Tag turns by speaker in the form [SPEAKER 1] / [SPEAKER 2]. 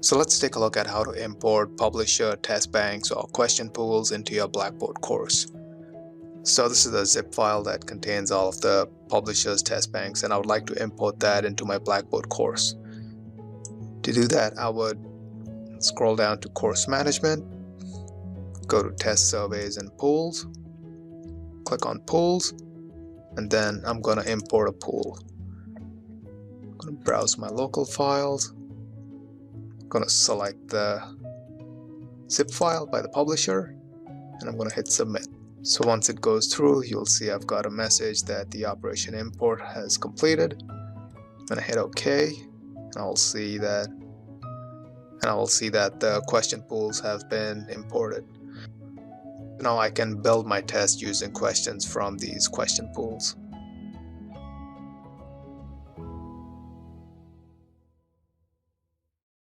[SPEAKER 1] So let's take a look at how to import publisher test banks or question pools into your Blackboard course. So this is a zip file that contains all of the publishers test banks, and I would like to import that into my Blackboard course. To do that, I would scroll down to course management, go to test surveys and pools, click on pools, and then I'm going to import a pool. I'm going to browse my local files. I'm going to select the zip file by the publisher, and I'm going to hit submit. So once it goes through, you'll see I've got a message that the operation import has completed. I'm going to hit OK, and I will see that the question pools have been imported. Now I can build my test using questions from these question pools.